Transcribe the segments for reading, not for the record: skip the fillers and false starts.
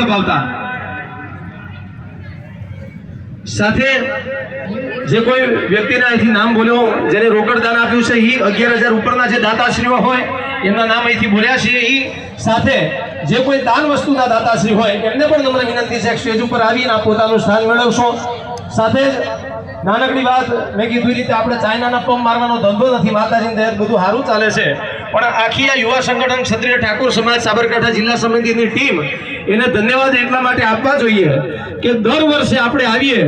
દબાવતા સાથે જે કોઈ વ્યક્તિના અહીંથી નામ બોલ્યો જેને રોકડ દાન આપ્યું છે એ 11,000 ઉપરના જે દાતાશ્રીઓ હોય એમના નામ અહીંથી બોલ્યા છે એ સાથે જે કોઈ દાન વસ્તુના દાતાશ્રી હોય એમને પણ નમ્ર વિનંતી છે સ્ટેજ ઉપર આવીને આપ પોતાનું સ્થાન મેળવશો સાથે નાનકડી વાત મેં કીધું રીતે આપણે ચાઇનાના પંપ મારવાનો ધંધો નથી માતાજીની દયા બધું સારું ચાલે છે પણ આખી આ યુવા સંગઠન ક્ષત્રિય ઠાકોર સમાજ સાબરકાંઠા જિલ્લા સમિતિની ટીમ એને ધન્યવાદ એટલા માટે આપવા જોઈએ કે દર વર્ષે આપણે આવીએ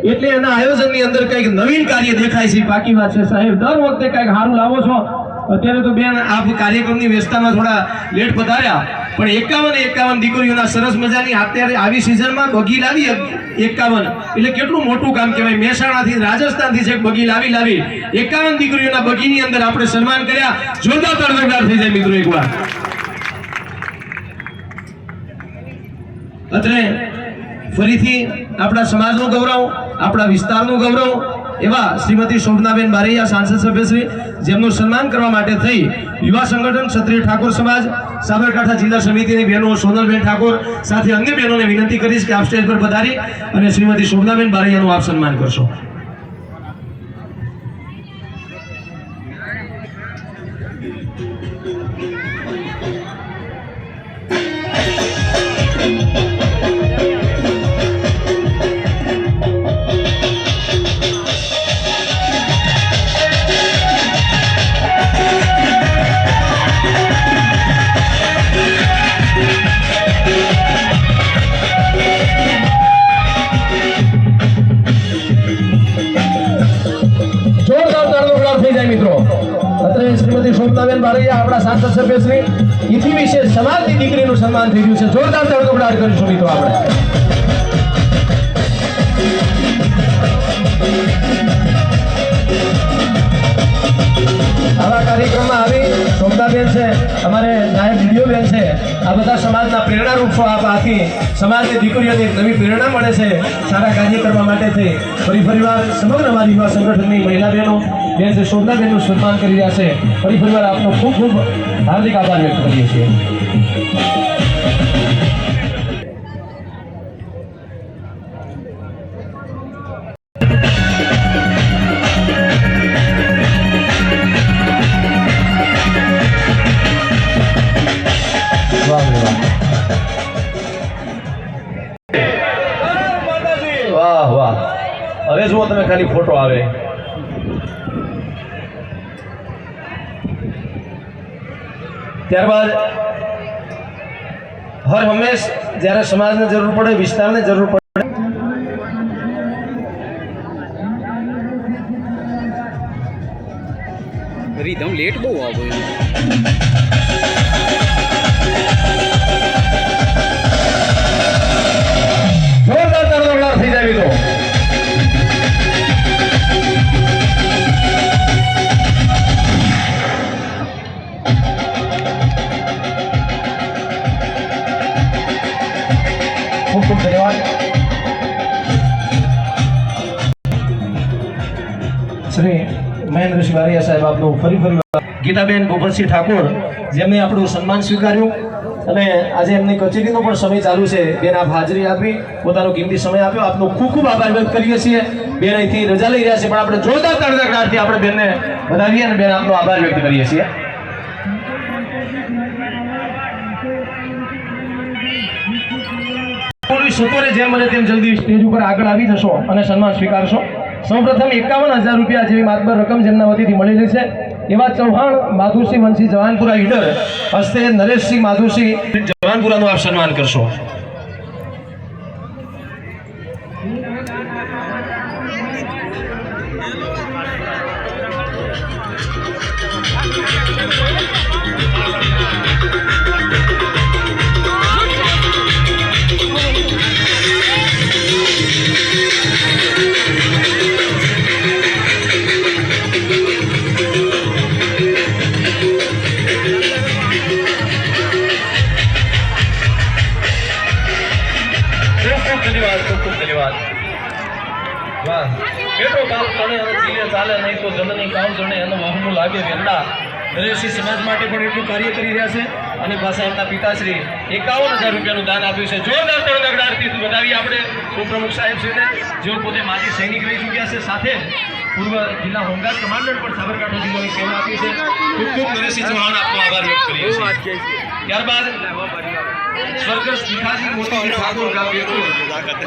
એટલે એના આયોજનની અંદર કંઈક નવીન કાર્ય દેખાય છે બાકી વાત છે સાહેબ દર વખતે કંઈક સારું લાવો છો અત્યારે તો બેન આ કાર્યક્રમની વ્યવસ્થામાં થોડા લેટ પધાર્યા પણ 51 દીકરીઓના સરસ મજાની અત્યારે આવી સિઝનમાં બગી લાવી 51 એટલે કેટલું મોટું કામ કહેવાય મહેસાણાથી રાજસ્થાનથી છે બગી લાવી 51 દીકરીઓના બગીની અંદર આપણે સન્માન કર્યા જોરદાર તડતડાટ થઈ જાય મિત્રો એકવાર અત્રે ફરીથી આપણા સમાજનું ગૌરવ આપણા વિસ્તારનું ગૌરવ એવા શ્રીમતી શોભનાબેન બારૈયા સાંસદ સભ્યશ્રી જેમનું સન્માન કરવા માટે થઈ યુવા સંગઠન ક્ષત્રિય ઠાકોર સમાજ સાબરકાંઠા જિલ્લા સમિતિની બહેનો સોનલબેન ઠાકોર સાથે અન્ય બહેનોને વિનંતી કરીશ કે આપ સ્ટેજ પર પધારી અને શ્રીમતી શોભનાબેન બારૈયાનું આપ સન્માન કરશો શ્રીમતી શોભનાબેન બારૈયા આપણા સાંસદ સભ્યશ્રી એથી વિશેષ સમાજની દીકરીનું સન્માન થઈ રહ્યું છે જોરદાર તડતડાટ કરીશું મિત્રો આપણે આવા કાર્યક્રમમાં આવી શોભનાબેન છે અમારે નાયબ વિડીયો બેન છે આ બધા સમાજના પ્રેરણારૂપ છો આપ આથી સમાજની દીકરીઓને નવી પ્રેરણા મળે છે સારા કાર્ય કરવા માટે થઈ ફરીવાર સમગ્ર અમારી યુવા સંગઠનની મહિલા બહેનો બેન છે શોભનાબેનનું સન્માન કરી રહ્યા છે ફરીવાર આપનો ખૂબ ખૂબ હાર્દિક આભાર વ્યક્ત કરીએ છીએ વાહ વાહ હવે જુઓ તમે ખાલી ફોટો આવે ત્યારબાદ હર હંમેશ જ્યારે સમાજને જરૂર પડે વિસ્તારને જરૂર પડે રીધમ લેટ બહુ આવ્યો જોરદાર તડતડાટ થઈ જાય મિત્રો ખૂબ ખૂબ ધન્યવાદ શ્રી મહેન્દ્રસિંહ બારૈયા સાહેબ આપનું ફરી ગીતાબેન ગોપતસિંહ ઠાકોર જેમને આપણું સન્માન સ્વીકાર્યું અને આજે એમની કચેરીનો પણ સમય ચાલુ છે બેન આપ હાજરી આપી પોતાનો કિંમતી સમય આપ્યો આપનો ખૂબ ખૂબ આભાર વ્યક્ત કરીએ છીએ બેન અહીંથી રજા લઈ રહ્યા છે પણ આપણે જોરદાર તડતડાટથી આપણે બેનને વધાવીએ અને બેન આપનો આભાર વ્યક્ત કરીએ છીએ સત્વરે જેમ બને તેમ જલ્દી સ્ટેજ ઉપર આગળ આવી જશો અને સન્માન સ્વીકારશો સૌપ્રથમ 51,000 રૂપિયા જેવી માતબર રકમ જેમના વતીથી મળેલી છે એવા ચૌહાણ માધુસિંહ વંશી જવાનપુરા ઈડર હસ્તે નરેશસિંહ માધુસિંહ જવાનપુરાનું આપ સન્માન કરશો બેટો કામ કરે અને જીલે ચાલે નહીં તો જનની કામ જણે એનો વહમું લાગે વેંડા નરેશજી સમાજ માટે પણ એટલું કાર્ય કરી રહ્યા છે અને પાછા એમના પિતાશ્રી 51,000 રૂપિયાનું દાન આપ્યું છે. જોરદાર તાળીઓના ગણગણાટથી વધાવીએ આપણે ઉપપ્રમુખ સાહેબશ્રીને, જેઓ પોતે માજી સૈનિક રહી ચૂક્યા છે, સાથે પૂર્વ જિલ્લા હોમગાર્ડ કમાન્ડન્ટ પણ સાબરકાંઠા જિલ્લાની સેવા આપી છે. ખૂબ ખૂબ નરેશજી ચૌહાણ આપનો આભાર વ્યક્ત કરીએ છીએ. ત્યારબાદ સ્વર્ગસ્થ ભીખાજી મોતીજી ઠાકોર ગામ વીરપુર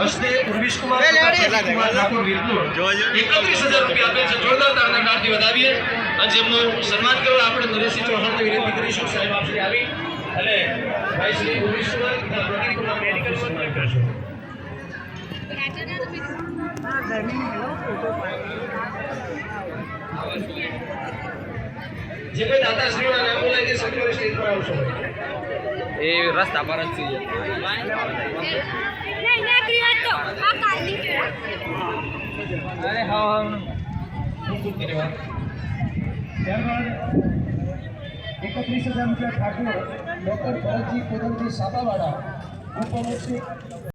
હસ્તે ઉર્વિશકુમાર ઠાકોર વીરપુર 31,000 રૂપિયા આપે છે. જોરદાર તાળીઓના ગણગણાટથી વધાવીએ અને જેમનું સન્માન કરવા આપણે નરેશજી ચૌહાણને વિનંતી કરીશું. સાહેબ આપશ્રી આવી અને ભાઈ શ્રી ઉર્વિશકુમાર તથા પ્રતિકુમાર મેડિકલ સન્માન કરશો. જે કોઈ દાતાશ્રીઓના નામ બોલાય તે સત્વરે સ્ટેજ પર આવશો. એ રસ્તા પર જ છે. અરે હા ખૂબ ખૂબ ધન્યવાદ. ત્યારબાદ 31,000 રૂપિયા ઠાકોર ડૉક્ટર ભરતજી કોદમજી સાપાવાળા ઉપપ્રમુખ શ્રી